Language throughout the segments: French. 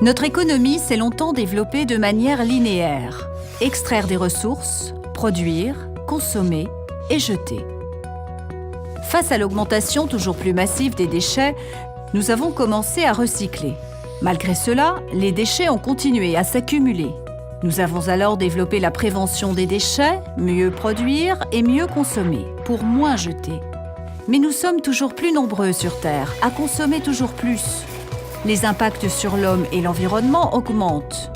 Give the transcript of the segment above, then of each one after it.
Notre économie s'est longtemps développée de manière linéaire. Extraire des ressources, produire, consommer et jeter. Face à l'augmentation toujours plus massive des déchets, nous avons commencé à recycler. Malgré cela, les déchets ont continué à s'accumuler. Nous avons alors développé la prévention des déchets, mieux produire et mieux consommer, pour moins jeter. Mais nous sommes toujours plus nombreux sur Terre, à consommer toujours plus. Les impacts sur l'homme et l'environnement augmentent.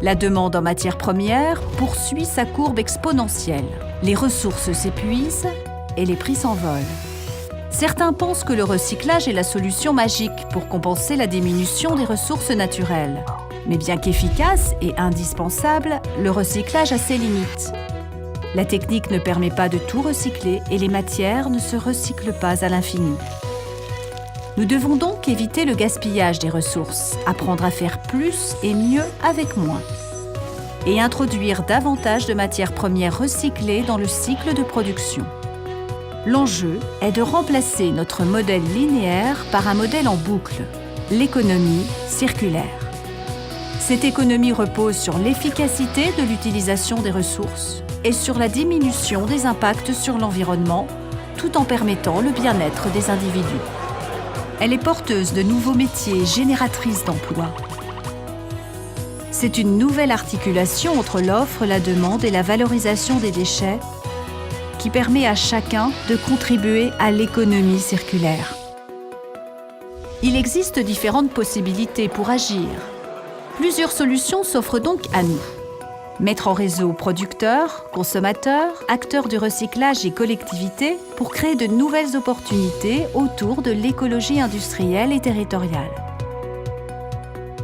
La demande en matières premières poursuit sa courbe exponentielle. Les ressources s'épuisent et les prix s'envolent. Certains pensent que le recyclage est la solution magique pour compenser la diminution des ressources naturelles. Mais bien qu'efficace et indispensable, le recyclage a ses limites. La technique ne permet pas de tout recycler et les matières ne se recyclent pas à l'infini. Nous devons donc éviter le gaspillage des ressources, apprendre à faire plus et mieux avec moins, et introduire davantage de matières premières recyclées dans le cycle de production. L'enjeu est de remplacer notre modèle linéaire par un modèle en boucle, l'économie circulaire. Cette économie repose sur l'efficacité de l'utilisation des ressources et sur la diminution des impacts sur l'environnement, tout en permettant le bien-être des individus. Elle est porteuse de nouveaux métiers, génératrice d'emplois. C'est une nouvelle articulation entre l'offre, la demande et la valorisation des déchets qui permet à chacun de contribuer à l'économie circulaire. Il existe différentes possibilités pour agir. Plusieurs solutions s'offrent donc à nous. Mettre en réseau producteurs, consommateurs, acteurs du recyclage et collectivités pour créer de nouvelles opportunités autour de l'écologie industrielle et territoriale.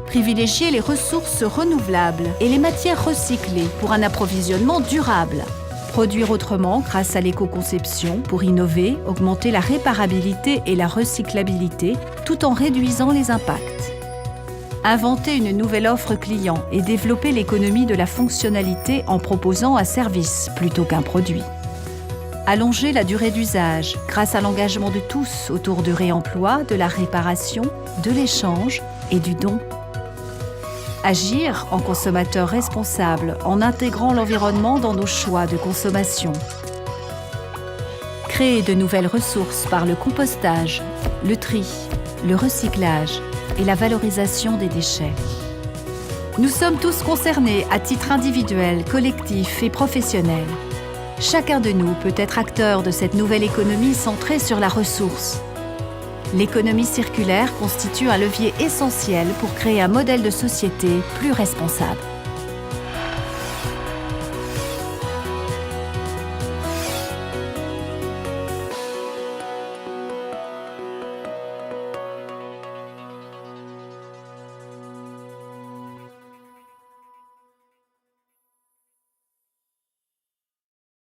Privilégier les ressources renouvelables et les matières recyclées pour un approvisionnement durable. Produire autrement grâce à l'éco-conception pour innover, augmenter la réparabilité et la recyclabilité tout en réduisant les impacts. Inventer une nouvelle offre client et développer l'économie de la fonctionnalité en proposant un service plutôt qu'un produit. Allonger la durée d'usage grâce à l'engagement de tous autour du réemploi, de la réparation, de l'échange et du don. Agir en consommateur responsable en intégrant l'environnement dans nos choix de consommation. Créer de nouvelles ressources par le compostage, le tri, le recyclage et la valorisation des déchets. Nous sommes tous concernés à titre individuel, collectif et professionnel. Chacun de nous peut être acteur de cette nouvelle économie centrée sur la ressource. L'économie circulaire constitue un levier essentiel pour créer un modèle de société plus responsable.